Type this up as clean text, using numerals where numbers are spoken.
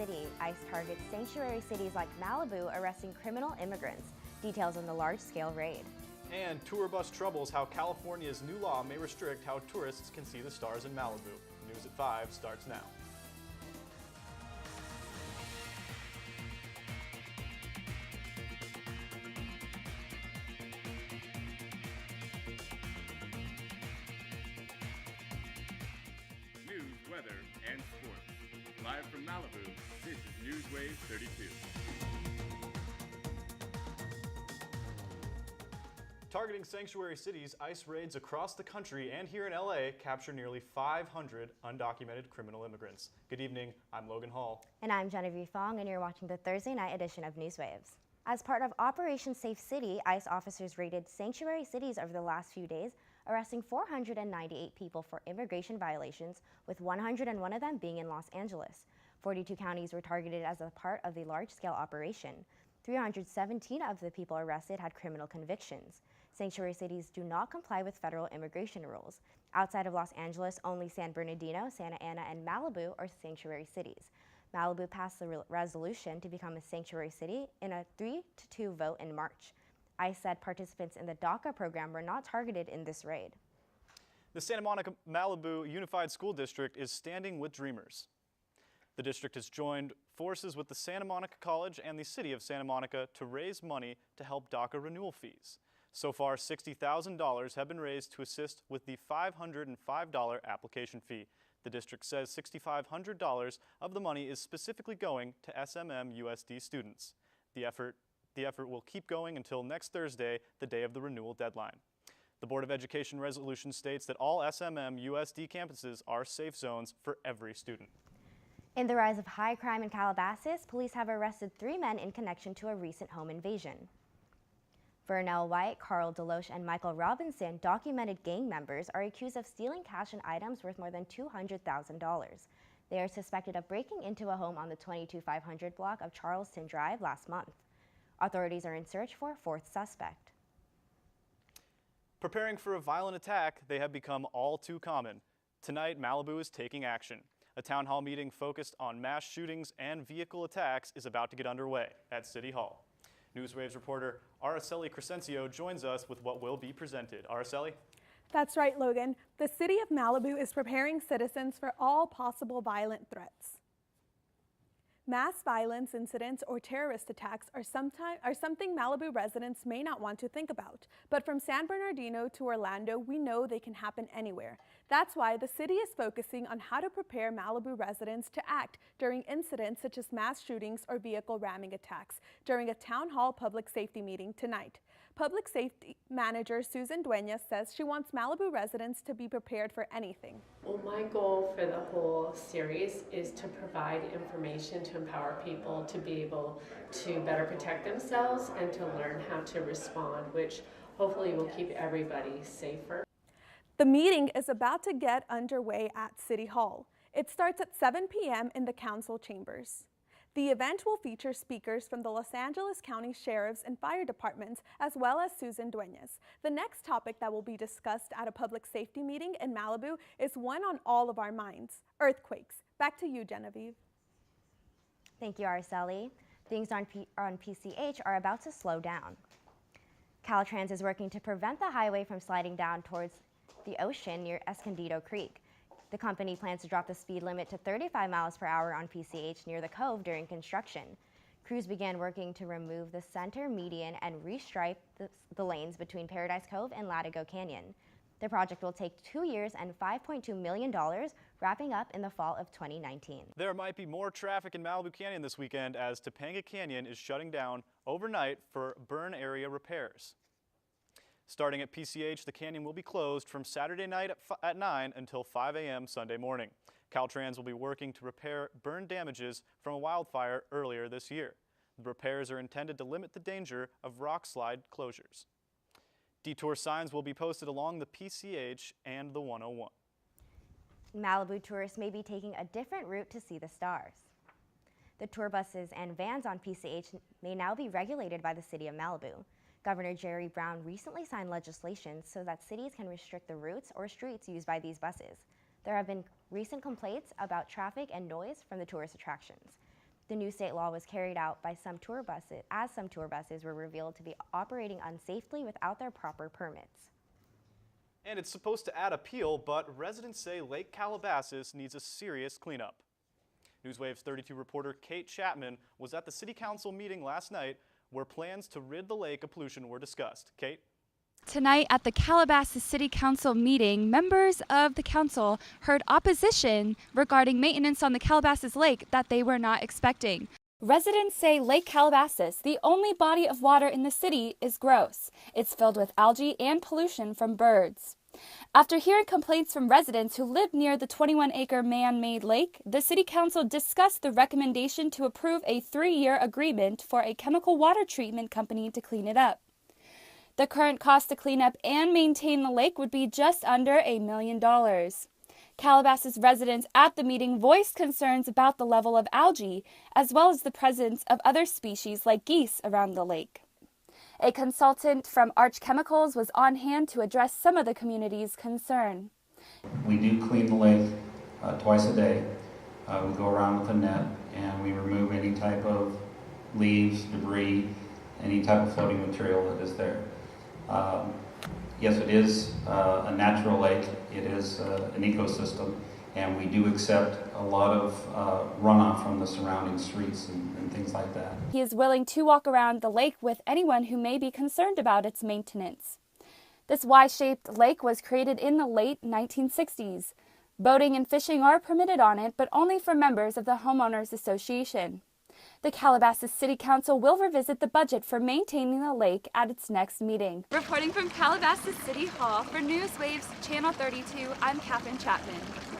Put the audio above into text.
City, ICE targets sanctuary cities like Malibu, arresting criminal immigrants. Details on the large-scale raid. And tour bus troubles, how California's new law may restrict how tourists can see the stars in Malibu. News at 5 starts now. News, weather, and sports. Live from Malibu, this is NewsWaves 32. Targeting sanctuary cities, ICE raids across the country and here in LA capture nearly 500 undocumented criminal immigrants. Good evening, I'm Logan Hall. And I'm Jennevieve Fong, and you're watching the Thursday night edition of NewsWaves. As part of Operation Safe City, ICE officers raided sanctuary cities over the last few days, arresting 498 people for immigration violations, with 101 of them being in Los Angeles. 42 counties were targeted as a part of the large-scale operation. 317 of the people arrested had criminal convictions. Sanctuary cities do not comply with federal immigration rules. Outside of Los Angeles, only San Bernardino, Santa Ana, and Malibu are sanctuary cities. Malibu passed the resolution to become a sanctuary city in a 3-2 vote in March. ICE said participants in the DACA program were not targeted in this raid. The Santa Monica Malibu Unified School District is standing with dreamers. The district has joined forces with the Santa Monica College and the City of Santa Monica to raise money to help DACA renewal fees. So far, $60,000 have been raised to assist with the $505 application fee. The district says $6,500 of the money is specifically going to SMM USD students. The effort will keep going until next Thursday, the day of the renewal deadline. The Board of Education resolution states that all SMM USD campuses are safe zones for every student. In the rise of high crime in Calabasas, police have arrested 3 men in connection to a recent home invasion. Vernell White, Carl Deloche, and Michael Robinson, documented gang members, are accused of stealing cash and items worth more than $200,000. They are suspected of breaking into a home on the 22500 block of Charleston Drive last month. Authorities are in search for a 4th suspect. Preparing for a violent attack, they have become all too common. Tonight, Malibu is taking action. A town hall meeting focused on mass shootings and vehicle attacks is about to get underway at City Hall. NewsWaves reporter Araceli Crescencio joins us with what will be presented. Araceli? That's right, Logan. The city of Malibu is preparing citizens for all possible violent threats. Mass violence incidents or terrorist attacks are something Malibu residents may not want to think about. But from San Bernardino to Orlando, we know they can happen anywhere. That's why the city is focusing on how to prepare Malibu residents to act during incidents such as mass shootings or vehicle ramming attacks during a town hall public safety meeting tonight. Public safety manager Susan Duenas says she wants Malibu residents to be prepared for anything. Well, my goal for the whole series is to provide information to empower people to be able to better protect themselves and to learn how to respond, which hopefully will keep everybody safer. The meeting is about to get underway at City Hall. It starts at 7 p.m. in the council chambers. The event will feature speakers from the Los Angeles County Sheriff's and Fire Departments, as well as Susan Duenas. The next topic that will be discussed at a public safety meeting in Malibu is one on all of our minds: earthquakes. Back to you, Jennevieve. Thank you, Araceli. Things on PCH are about to slow down. Caltrans is working to prevent the highway from sliding down towards the ocean near Escondido Creek. The company plans to drop the speed limit to 35 miles per hour on PCH near the cove during construction. Crews began working to remove the center median and restripe the lanes between Paradise Cove and Latigo Canyon. The project will take 2 years and $5.2 million, wrapping up in the fall of 2019. There might be more traffic in Malibu Canyon this weekend as Topanga Canyon is shutting down overnight for burn area repairs. Starting at PCH, the canyon will be closed from Saturday night at 9 until 5 a.m. Sunday morning. Caltrans will be working to repair burn damages from a wildfire earlier this year. The repairs are intended to limit the danger of rock slide closures. Detour signs will be posted along the PCH and the 101. Malibu tourists may be taking a different route to see the stars. The tour buses and vans on PCH may now be regulated by the City of Malibu. Governor Jerry Brown recently signed legislation so that cities can restrict the routes or streets used by these buses. There have been recent complaints about traffic and noise from the tourist attractions. The new state law was carried out by some tour buses were revealed to be operating unsafely without their proper permits. And it's supposed to add appeal, but residents say Lake Calabasas needs a serious cleanup. NewsWaves 32 reporter Kate Chapman was at the City Council meeting last night where plans to rid the lake of pollution were discussed. Kate? Tonight at the Calabasas City Council meeting, members of the council heard opposition regarding maintenance on the Calabasas Lake that they were not expecting. Residents say Lake Calabasas, the only body of water in the city, is gross. It's filled with algae and pollution from birds. After hearing complaints from residents who live near the 21-acre man-made lake, the City Council discussed the recommendation to approve a 3-year agreement for a chemical water treatment company to clean it up. The current cost to clean up and maintain the lake would be just under $1 million. Calabasas residents at the meeting voiced concerns about the level of algae, as well as the presence of other species like geese around the lake. A consultant from Arch Chemicals was on hand to address some of the community's concern. We do clean the lake twice a day. We go around with a net and we remove any type of leaves, debris, any type of floating material that is there. Yes, it is a natural lake. It is an ecosystem, and we do accept a lot of runoff from the surrounding streets and things like that. He is willing to walk around the lake with anyone who may be concerned about its maintenance. This Y-shaped lake was created in the late 1960s. Boating and fishing are permitted on it, but only for members of the Homeowners Association. The Calabasas City Council will revisit the budget for maintaining the lake at its next meeting. Reporting from Calabasas City Hall for NewsWaves Channel 32, I'm Catherine Chapman.